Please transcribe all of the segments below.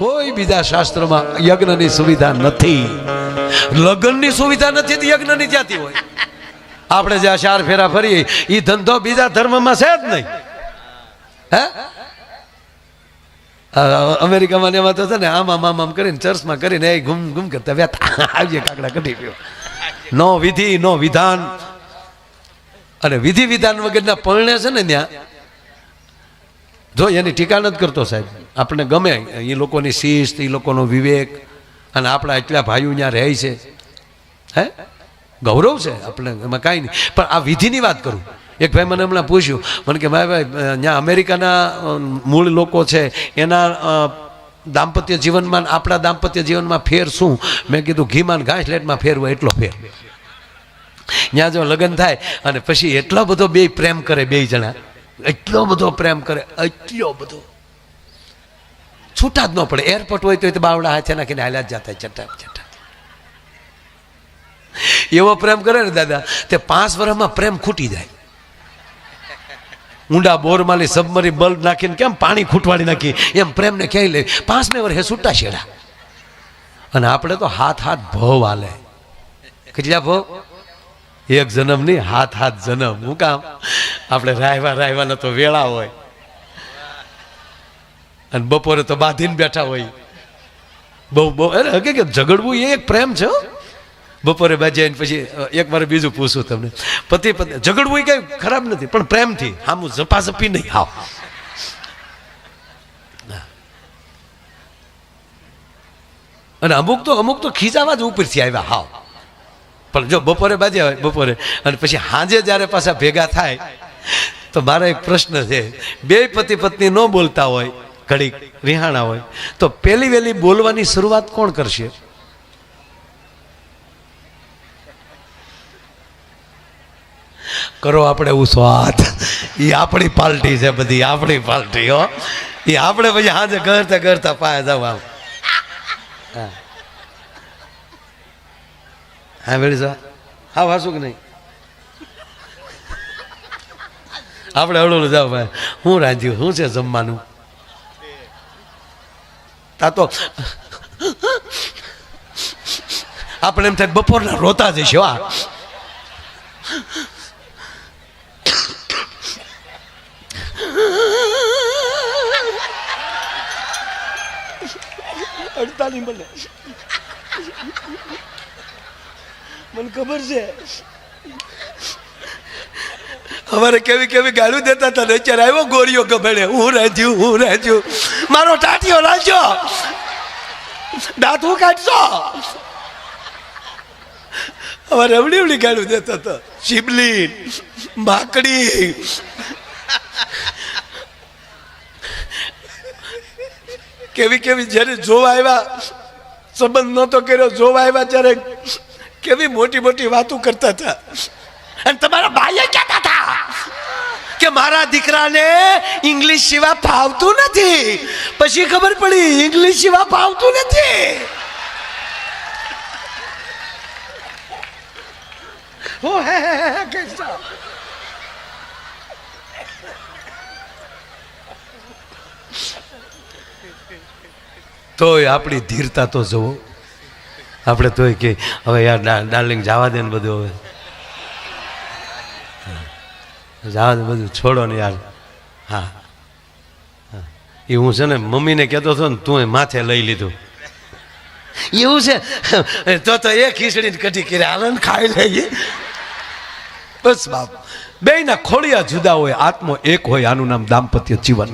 કોઈ બીજા શાસ્ત્રમાં યજ્ઞની સુવિધા નથી. લગ્નની સુવિધા નથી તો યજ્ઞની ક્યાંથી હોય? આપણે જ્યાં 4 ફેરા ફરીએ એ ધંધો બીજા ધર્મમાં છે જ નહીં. હે અમેરિકામાં એમાં તો છે ને આમ કરીને ચર્ચમાં કરીને એ ઘૂમ કરતા વ્યાતા આવીએ કાકડા કઢી પીઓ. નો વિધિ નો વિધાન. અને વિધિ વિધાન વગરના પરણે છે ને ત્યાં જો એની ટીકા નથી કરતો સાહેબ. આપણે ગમે એ લોકોની શિસ્ત, એ લોકોનો વિવેક, અને આપણા એટલા ભાઈઓ ત્યાં રહે છે. હે ગૌરવ છે આપણે, એમાં કાંઈ નહીં. પણ આ વિધિની વાત કરું. એક ભાઈ મને હમણાં પૂછ્યું, મને કે ભાઈ ત્યાં અમેરિકાના મૂળ લોકો છે એના દાંપત્ય જીવનમાં આપણા દાંપત્ય જીવનમાં ફેર શું? મેં કીધું ઘીમાં ઘાસ લેટમાં ફેર હોય એટલો ફેર. ત્યાં જો લગ્ન થાય અને પછી એટલો બધો બે પ્રેમ કરે, બે જણા એટલો બધો પ્રેમ કરે, એટલો બધો છૂટા જ ન પડે. એરપોર્ટ હોય તો બાવડા હાથે નાખીને હાલ્યા જ જતા ચટા ચટા. એવો પ્રેમ કરે ને દાદા, તે 5 વર્ષમાં પ્રેમ ખૂટી જાય. ઊંડા બોરમાલી સબમરી બલ્બ નાખીને કેમ પાણી ખૂટવાડી નાખી એમ પ્રેમને ક્યાંય લે 5મે વર્ષે છૂટા છેડા. અને આપણે તો હાથ ભવ હાલે. કેટલા ભવ? 1 જન્મ નહીં, હાથ જન્મ. હું કામ? આપણે રાયવાના તો વેળા હોય અને બપોરે તો બાંધીને બેઠા હોય. બહુ અરે હકીકત ઝઘડવું એ એક પ્રેમ છે. બપોરે બાજ્યા પછી એક વાર બીજું પૂછું તમને, પતિ પત્ની ઝઘડવું એ કઈ ખરાબ નથી, પણ પ્રેમથી આમ ઝપાઝપી નહીં. હાવ અને અમુક તો ખીજાવા જ ઉપરથી આવ્યા. હાવ પણ જો બપોરે બાજ્યા હોય બપોરે અને પછી સાંજે જ્યારે પાછા ભેગા થાય તો મારો એક પ્રશ્ન છે. 2 પતિ પત્ની ન બોલતા હોય, ઘડીક રિહાણા હોય, તો પહેલી વહેલી બોલવાની શરૂઆત કોણ કરશે? કરો આપણે ઉસ્વાદ. એ આપણી પાર્ટી છે, બધી આપણી પાર્ટી હો. એ આપણે પછી હાજે કરતા પાયા જાવ આમ. હા વેળી સા હા વાસું કે નહીં? આપણે હળવું જાવ ભાઈ, હું રાંધ્યું, શું છે જમવાનું? તા તો આપણે એમ થાય બપોરના રોતા જઈશ. હા અડતાલી મળે. મને ખબર છે અમારે કેવી ગાળું દેતા હતા ને અત્યારે આવ્યો ગોરીઓ ગભેડે. હું રાંધ્યું મારો ટાટિયો રાંધ્યો, દાંત હું કાઢશો. અમારે એવડી ગાળું દેતા હતા. શિબલી માકડી કેવી જ્યારે જોવા આવ્યા, સંબંધ નહોતો કર્યો, જોવા આવ્યા ત્યારે કેવી મોટી વાતો કરતા હતા. અને તમારા ભાઈએ કહેતા હતા કે મારા દીકરાને ઇંગ્લિશ સિવાય ફાવતું નથી. પછી ખબર પડી ઇંગ્લિશ સિવાય ફાવતું નથી. તોય આપણી ધીરતા તો જુઓ. આપણે તોય કે હવે યાર ડાર્લિંગ જવા દે ને બધું, હવે જવા દે બધું, છોડો ને યાર. હા એ હું છે ને મમ્મીને કહેતો હતો ને, તું માથે લઈ લીધું. એવું છે તો એ ખીચડીને કઢી કરી આનંદ ખાઈ લઈએ. બસ બાપ, બેયના ખોડિયા જુદા હોય, આત્મો એક હોય. આનું નામ દાંપત્ય જીવન.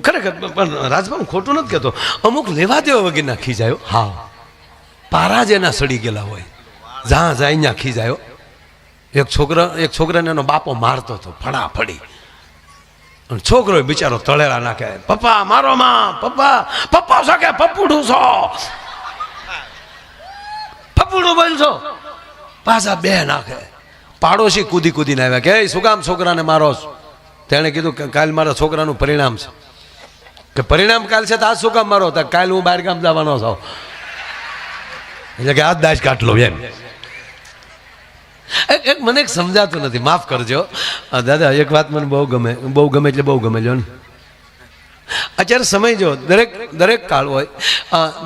ખરેખર પણ રાજભાઈ ખોટું નથી કહેતો. અમુક લેવા દેવા વગરના ખીજાયો. હા પારા જ એના સડી ગયેલા હોય, જ્યાં જાય ત્યાં ખીજાયો. એક છોકરાને એનો બાપો મારતો હતો ફડાફડી, અને છોકરો બિચારો તળેલા નાખે, પપ્પા મારો માં, પપ્પા શકે પપ્પુડું છો, પપ્પુડું બોલશો. પાછા 2 નાખે. પાડોશી કૂદીને આવ્યા કે શું કામ છોકરાને મારો? તેણે કીધું કે કાલ મારા છોકરાનું પરિણામ છે. કે પરિણામ કાલ છે તો આજ શું કામ મારો? કાલ હું બહાર ગામ જવાનો છું, એટલે કે આજ દાજ કાઢલો એમ. મને એક સમજાતું નથી, માફ કરજો દાદા. એક વાત મને બહુ ગમે એટલે બહુ ગમે જો ને. અત્યારે સમય જો દરેક કાળ હોય,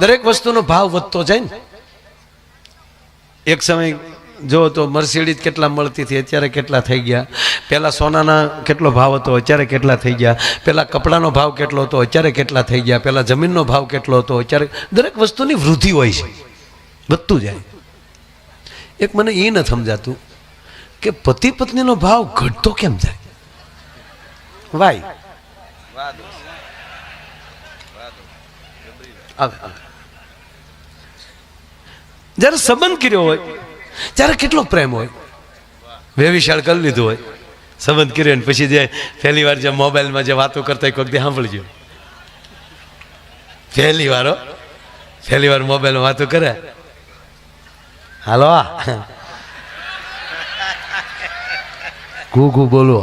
દરેક વસ્તુનો ભાવ વધતો જાય ને. એક સમય જો તો મર્સિડીઝ કેટલા મળતી હતી, અત્યારે કેટલા થઈ ગયા. પહેલાં સોનાના કેટલો ભાવ હતો, અત્યારે કેટલા થઈ ગયા. પહેલાં કપડાનો ભાવ કેટલો હતો, અત્યારે કેટલા થઈ ગયા. પહેલાં જમીનનો ભાવ કેટલો હતો, અત્યારે દરેક વસ્તુની વૃદ્ધિ હોય છે, વધતું જાય. એક મને એ ન સમજાતું કે પતિ પત્નીનો ભાવ ઘટતો કેમ જાય? વાય જ્યારે સંબંધ કર્યો હોય ત્યારે કેટલો પ્રેમ હોય, વેવિશાળ કરી લીધું હોય, સંબંધ કર્યો ને પછી જે પહેલી વાર જે મોબાઈલમાં જે વાતો કરતા એક વખતે સાંભળજો. પહેલી વાર મોબાઈલમાં વાતો કરે, હાલો ઘુ બોલો,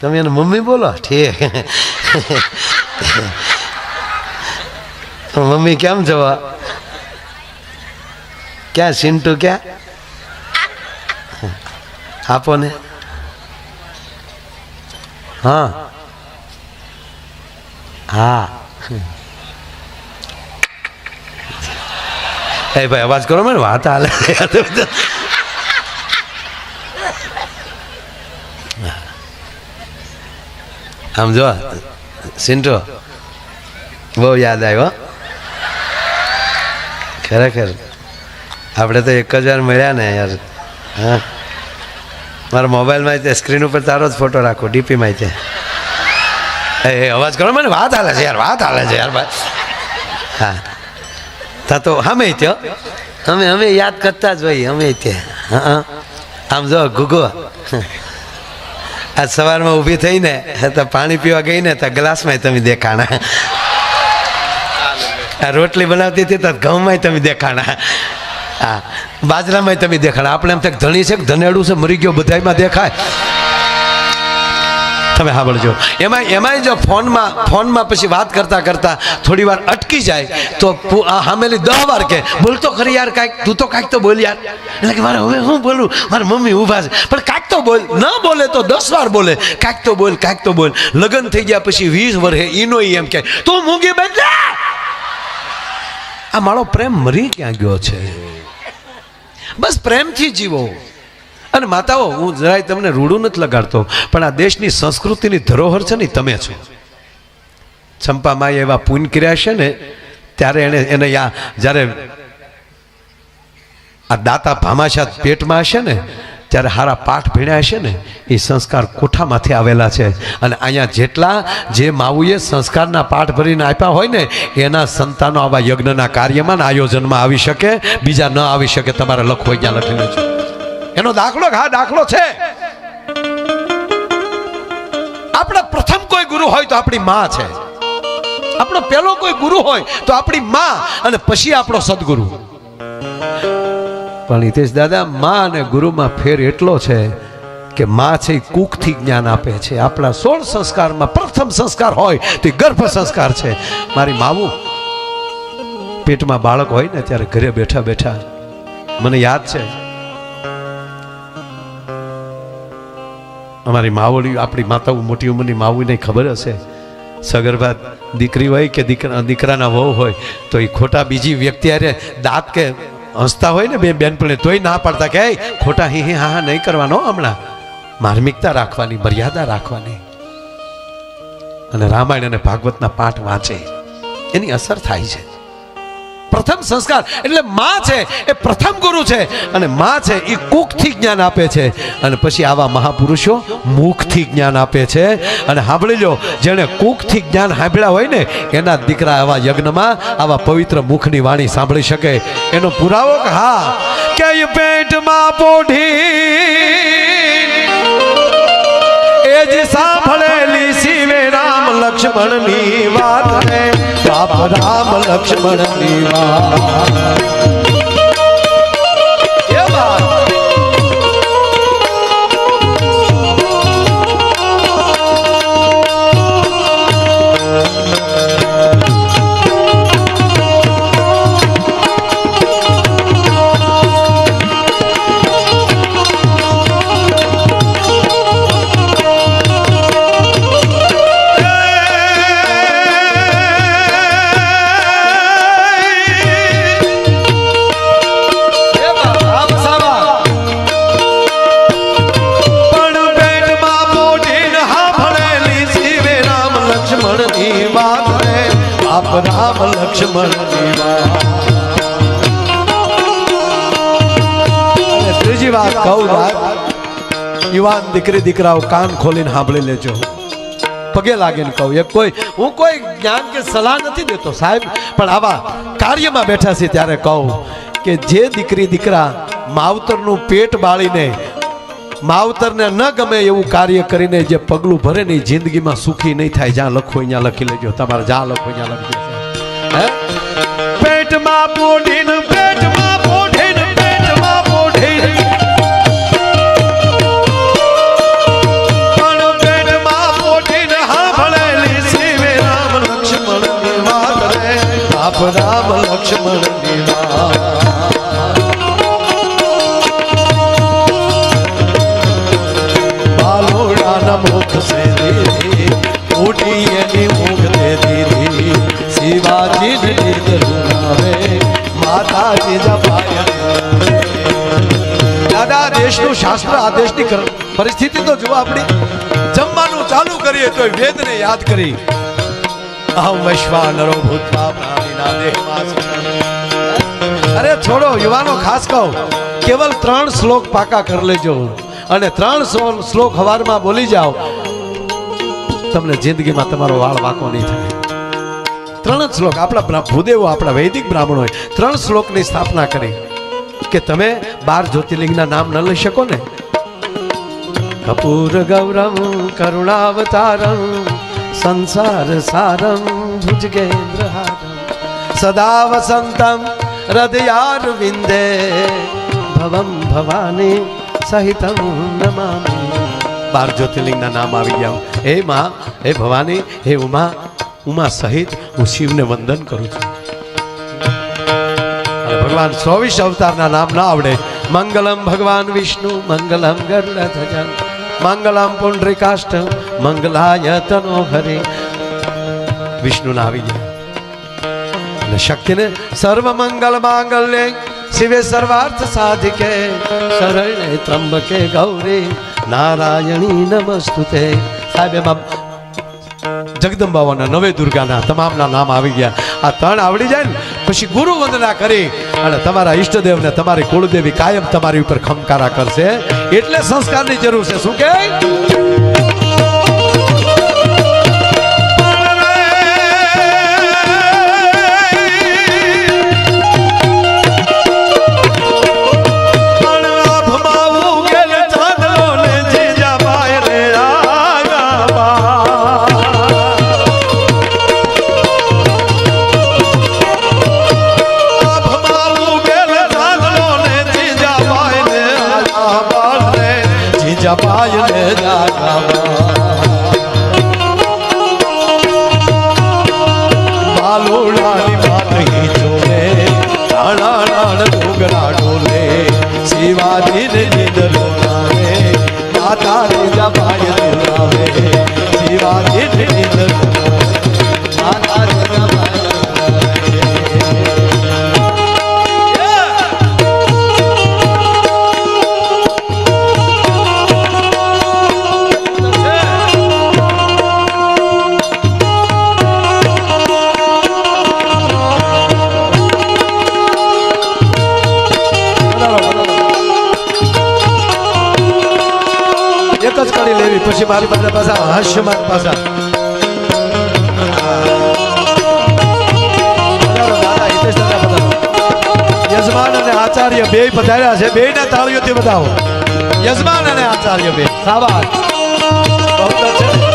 તમે એને મમ્મી બોલો, ઠીક. મમ્મી કેમ જવા, ક્યાં સિન્ટુ, ક્યાં આપો ને. હા હા એ ભાઈ અવાજ કરો, મને વાત હાલે. આમ જો સિન્ટો બહુ યાદ આવ્યો ખરેખર. આપણે તો 1000 મળ્યા ને યાર. હા, મારા મોબાઈલમાં તે સ્ક્રીન ઉપર તારો જ ફોટો રાખો, ડીપીમાં તે. એ અવાજ કરો, મને વાત હાલે છે યાર, વાત હાલે છે યાર ભાઈ. હા તા તો અમે ત્યાં અમે યાદ કરતા જ ભાઈ, અમે ત્યાં. હા આમ જો ગુગો આજ સવારમાં ઊભી થઈને તો પાણી પીવા ગઈ ને તો ગ્લાસમાં તમે દેખાણા, આ રોટલી બનાવતી હતી તો ઘઉંમાં તમે દેખાણા, હા બાજરામાં તમે દેખાણા. આપણે એમ થાય ધણી છે કે ધનેડું છે મરી ગયો, બધામાં દેખાય. તમે સાંભળજો, એમાંય જો ફોનમાં પછી વાત કરતા કરતા થોડી વાર અટકી જાય તો સામેલી 10 વાર કે બોલતો ખરી યાર, કાંઈક તું તો કાંઈક તો બોલ યાર. એટલે કે મારે હવે હું બોલું, મારા મમ્મી ઊભા છે, પણ કાંઈક તો બોલ. ન બોલે તો 10 વાર બોલે, કાંઈક તો બોલ, કાંઈક તો બોલ. લગ્ન થઈ ગયા પછી 20 વર્ષે ઈનો એમ કે તું મૂંગી બદલે. આ મારો પ્રેમ મરી ક્યાં ગયો છે? બસ પ્રેમથી જીવો. અને માતાઓ, હું જરાય તમને રૂડું નથી લગાડતો, પણ આ દેશની સંસ્કૃતિની ધરોહર છે ને તમે છો. ચંપામાએ એવા પૂન કર્યા છે ને, ત્યારે એને જ્યારે આ દાતા ભામાશા પેટમાં હશે ને ત્યારે હારા પાઠ ભણ્યા હશે ને, એ સંસ્કાર કોઠામાંથી આવેલા છે. અને અહીંયા જેટલા જે માવુએ સંસ્કારના પાઠ ભરીને આપ્યા હોય ને, એના સંતાનો આવા યજ્ઞના કાર્યમાં આયોજનમાં આવી શકે, બીજા ન આવી શકે. તમારે લખો ત્યાં લખીને છે એનો દાખલો. હા દાખલો છે. આપણા પ્રથમ કોઈ ગુરુ હોય તો આપણી માં છે, આપણો પહેલો કોઈ ગુરુ હોય તો આપણી માં, અને પછી આપણો સદગુરુ. પણ હિતેશ દાદા, માં અને ગુરુમાં ફેર એટલો છે કે માં છે એ કુખથી જ્ઞાન આપે છે. આપણા 16 સંસ્કારમાં પ્રથમ સંસ્કાર હોય તો એ ગર્ભ સંસ્કાર છે. મારી માવું પેટમાં બાળક હોય ને ત્યારે ઘરે બેઠા બેઠા મને યાદ છે, અમારી માવડી, આપણી માતાઓ મોટી ઉંમરની માવુને ખબર હશે, સગર્ભા દીકરી હોય કે દીકરાના વહુ હોય તો એ ખોટા બીજી વ્યક્તિ અરે દાંત કે હસતા હોય ને બે બેનપણે તોય ના પાડતા કે ખોટા હી હા હા નહીં કરવાનો, હમણાં માર્મિકતા રાખવાની, મર્યાદા રાખવાની. અને રામાયણ અને ભાગવતના પાઠ વાંચે એની અસર થાય છે. પ્રથમ સંસ્કાર એટલે માં છે એ પ્રથમ ગુરુ છે, અને માં છે એ કુખથી જ્ઞાન આપે છે, અને પછી આવા મહાપુરુષો મુખથી જ્ઞાન આપે છે. અને સાંભળી લો, જેણે કુખથી જ્ઞાન સાંભળ્યા હોય ને એના દીકરા આવા યજ્ઞમાં આવા પવિત્ર મુખની વાણી સાંભળી શકે. એનો પુરાવો કે હા કે પેટમાં પોઢી એ જ સાંભળેલી શિવે રામ લક્ષ્મણની વાત રે, બાપ રામ લક્ષ્મણની વાત. એ વાત બાપ રામ લક્ષ્મણ ત્રીજી વાત કહું યુવાન દીકરી દીકરાઓ કાન ખોલીને સાંભળી લેજો પગે લાગીને કહું હું કોઈ જ્ઞાન કે સલાહ નથી દેતો સાહેબ પણ આવા કાર્યમાં બેઠા છે ત્યારે કહું કે જે દીકરી દીકરા માવતરનું પેટ બાળીને માવતરને ન ગમે એવું કાર્ય કરીને જે પગલું ભરે ને જિંદગીમાં સુખી નહીં થાય જ્યાં લખો અહીંયા લખી લેજો તમારે જ્યાં લખો અહીંયા લખી દેજો પેટમાં પોઢીને પેટમાં પોઢીને પેટમાં પોઢીને રામ લક્ષ્મણ બાલોડાના મુખ સે દીધી ઉઠી એની ઊંઘ દે દીધી શિવાજી નીંદ રૂનાવે માતાજી જપાય દાદા દેશનું શાસ્ત્ર આ દેશની પરિસ્થિતિ તો જુઓ આપણી જમવાનું ચાલુ કરીએ તો વેદને યાદ કરી અહમ વૈશ્વાનરો ભૂતવા પ્રાણીના દેહમાં અરે છોડો યુવાનો ખાસ કહું કેવલ 3 શ્લોક પાકા કરી લેજો અને 3 શ્લોક હવારમાં બોલી જાઓ તમને જિંદગીમાં તમારો વાળ વાંકો નહીં થાય 3 શ્લોક આપણા ભૂદેવો આપણા વૈદિક બ્રાહ્મણોએ 3 શ્લોકની સ્થાપના કરી કે તમે 12 જ્યોતિર્લિંગના નામ ન લઈ શકો ને કપૂર ગૌરમ કરુણાવતારમ સંસાર સારમ ભુજગેન્દ્રહારમ સદા વસંતમ હૃદયાર વિંદે ભવમ ભવાની સહિતમ નમામિ 12 જ્યોતિર્લિંગના નામ આવી ગયા હે માં હે ભવાની હે ઉમા સહિત હું શિવને વંદન કરું છું ભગવાન 24 અવતારના નામ ના આવડે મંગલમ ભગવાન વિષ્ણુ મંગલમ ગરુડધ્વજ મંગલમ પુંડરીકાષ્ટમ મંગલાય તનો હરિ વિષ્ણુના આવી ગયા અને શક્તિને સર્વ મંગલ માંગલ્ય શિવે સર્વાર્થ સાધિકે શરણે ત્રંબકે ગૌરી નારાયણી નમસ્તુતે સાહેબ એમાં જગદંબાઓના નવે દુર્ગાના તમામના નામ આવી ગયા આ 3 આવડી જાય ને પછી ગુરુ વંદના કરી અને તમારા ઈષ્ટદેવને તમારી કુળદેવી કાયમ તમારી ઉપર ખમકારા કરશે એટલે સંસ્કારની જરૂર છે શું કે બાલોડાની વાત હી જોવે રાણા ડુંગરા ડોલે શિવાજીને નીંદ રોલાવે માતા રેજા ભાઈ રોલાવે શિવાજીને નીંદ રોલાવે માતા રેજા ભાઈ પછી મારી પાસે પાછા હાસ્યમાન પાછા યજમાન અને આચાર્ય બે પધાર્યા છે બે ના તાળીઓથી બતાવો યજમાન અને આચાર્ય બે શાબાશ બહુ છે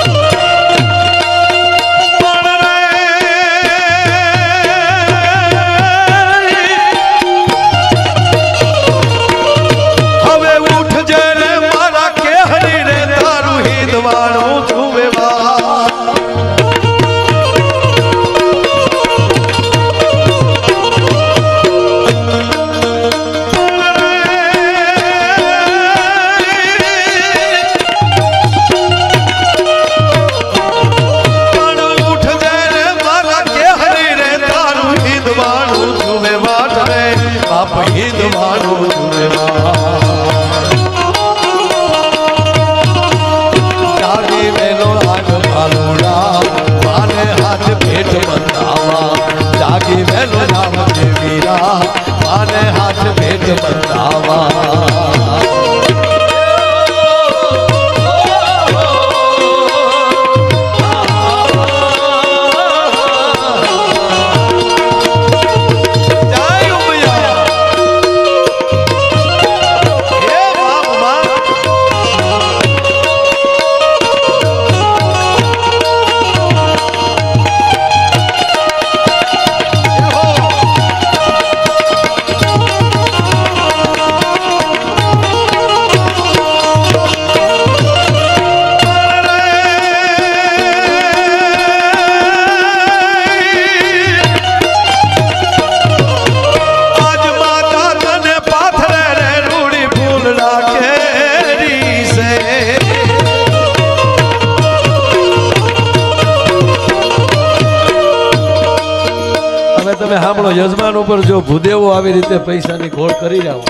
સાંભળો, યજમાન ઉપર જો ભૂદેવો આવી રીતે પૈસાની ઘોળ કરી રહ્યા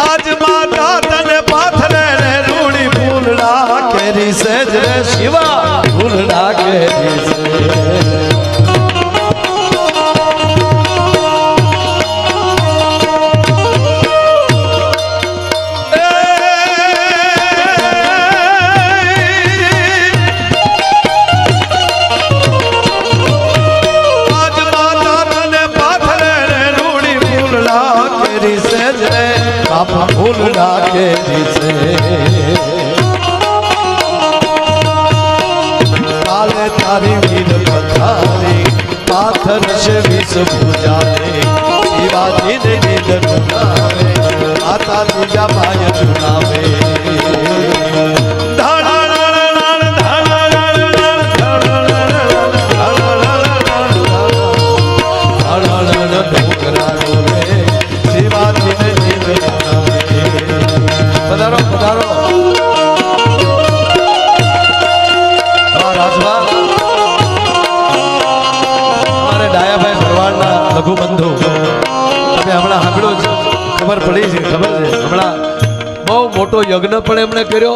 આજ માતા તને પાથરે રે રૂડી ફૂલડા કેરી સેજ રે શિવા ફૂલડા કેરી સેજ ફૂલડા કેરી છે કાલે તારી વીર પથારી પાથર છે વિષ પૂજાને શિવાજી ને નિધન નામે માતા તુજા પાય ચુનાવે લઘુબંધુ તમે હમણાં સાંભળ્યું છે, ખબર પડી છે, ખબર છે હમણાં બહુ મોટો યજ્ઞ પણ એમણે કર્યો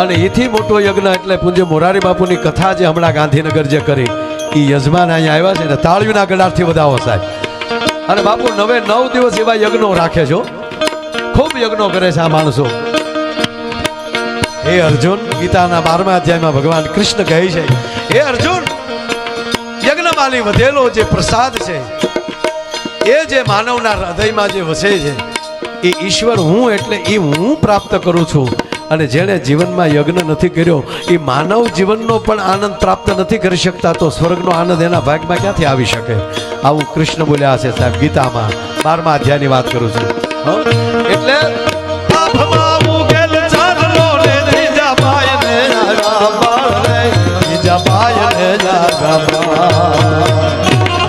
અને એથી મોટો યજ્ઞ એટલે પૂજ્ય મોરારી બાપુની કથા જે હમણાં ગાંધીનગર જે કરી એ યજમાન અહીંયા આવ્યા છે ને તાળીઓના ગળાથી વધાવો સાહેબ. અને બાપુ 9 દિવસ એવા યજ્ઞો રાખે છો, ખૂબ યજ્ઞો કરે છે આ માણસો. હે અર્જુન, ગીતાના 12મા અધ્યાયમાં ભગવાન કૃષ્ણ કહે છે, હે અર્જુન, યજ્ઞમાલી વધેલો જે પ્રસાદ છે એ જે માનવના હૃદયમાં જે વસે છે એ ઈશ્વર હું એટલે એ હું પ્રાપ્ત કરું છું. અને જેણે જીવનમાં યજ્ઞ નથી કર્યો એ માનવ જીવનનો પણ આનંદ પ્રાપ્ત નથી કરી શકતા, તો સ્વર્ગનો આનંદ એના ભાગમાં ક્યાંથી આવી શકે? આવું કૃષ્ણ બોલ્યા છે સાહેબ ગીતામાં 12મા અધ્યાયની વાત કરું છું. એટલે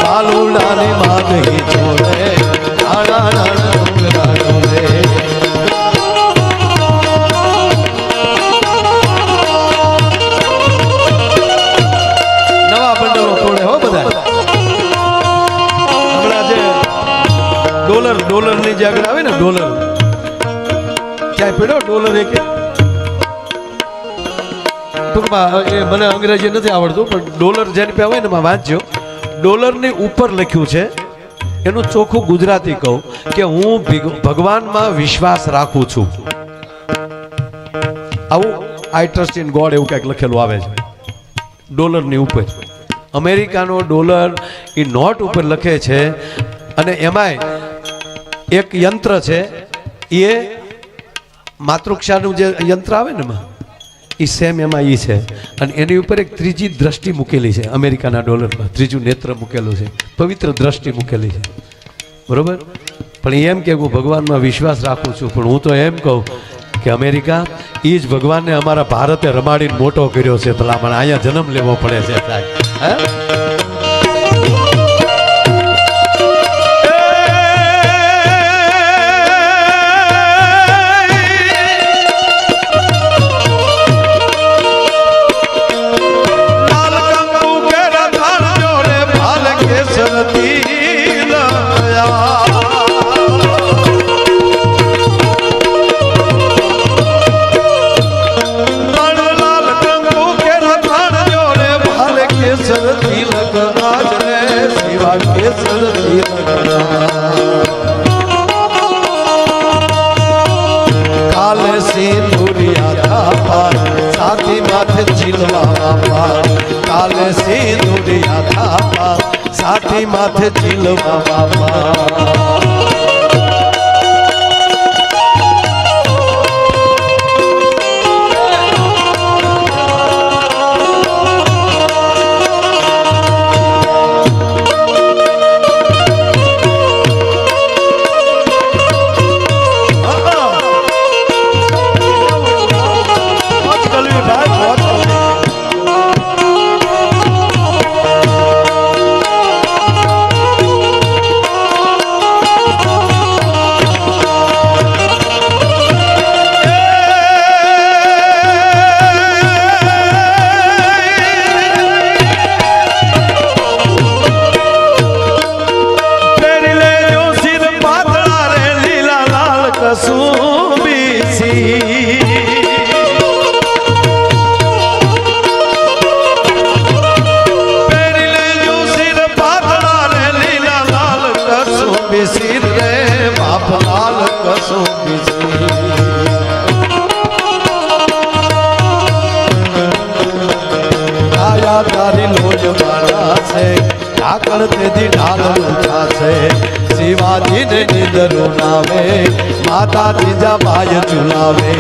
બાલુડાની માગી છોડે નવા બંડલો તોડે હો બધા. હમણાં જે ડોલરની જે આગળ આવે ને ડોલર, ક્યાંય પડ્યો ડોલર એક ટૂંકમાં એ મને અંગ્રેજી નથી આવડતું પણ ડોલર જેને પે હોય ને એમાં વાંચજો. ડોલરની ઉપર લખ્યું છે, એનું ચોખ્ખું ગુજરાતી કહું કે હું ભગવાનમાં વિશ્વાસ રાખું છું. આવું આઈ ટ્રસ્ટ ઇન ગોડ એવું કંઈક લખેલું આવે છે ડોલરની ઉપર. અમેરિકાનો ડોલર એ નોટ ઉપર લખે છે અને એમાંય એક યંત્ર છે, એ માતૃક્ષાનું જે યંત્ર આવે ને એમાં એ સેમ એમાં એ છે. અને એની ઉપર એક ત્રીજી દ્રષ્ટિ મૂકેલી છે અમેરિકાના ડોલરમાં, ત્રીજું નેત્ર મૂકેલું છે, પવિત્ર દ્રષ્ટિ મૂકેલી છે, બરોબર. પણ એમ કે હું ભગવાનમાં વિશ્વાસ રાખું છું, પણ હું તો એમ કહું કે અમેરિકા એ જ ભગવાનને અમારા ભારતે રમાડીને મોટો કર્યો છે, ભલામણ અહીંયા જન્મ લેવો પડે છે સાહેબ. હે કાલે સિંદુરિયા થાપા સાથી માથે ચીલવા પાર, કાલે સિંદુરિયા થાપા સાથી માથે ચીલવા પાર. કસું બીસી પહેરી લેજો સિર પાતળા રે લીલા લાલ કસું બીસી રે બાપ લાલ કસું બીસી આયા તારી લોજ મારા છે ઢાકણ તેથી ઢાલ ઊંચા છે શિવાજી ને નિંદર ઉનાવે માતા ત્રીજા બાય ચુલાવે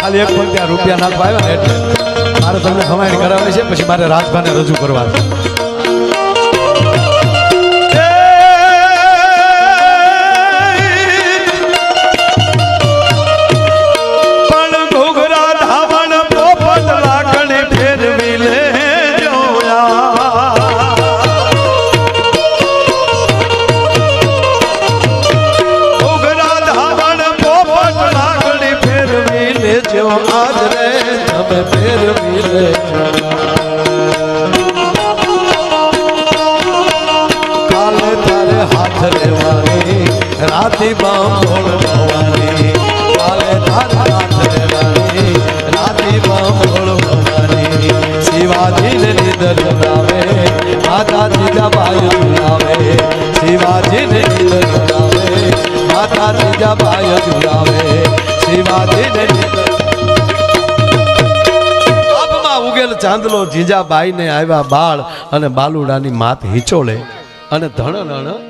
ખાલી એક પણ ત્યાં રૂપિયા નાખવા આવ્યા ને એટલે મારે તમને ખમાણી કરાવવાની છે પછી મારે રાજભાને રજૂ કરવા પણ ઘોઘરા ધાવણ પોપટ લાકડી ફેરવી લે આજ રે તમે ફેરવી લે કાલે તારે હાથ લેવાની રાતી બાંભોળ ભવાની કાલે તારે હાથ લેવાની રાતી બાંભોળ ભવાની શિવાજીને નિદર બનાવે માતા ત્રીજા બાય ઝુલાવે શિવાજીને નિદર બનાવે માતા ત્રીજા બાય ઝુલાવે શિવાજીને ઉગેલ ચાંદલો જીજાબાઈ ને આવ્યા બાળ અને બાલુડાની માત હિંચોળે અને ધણ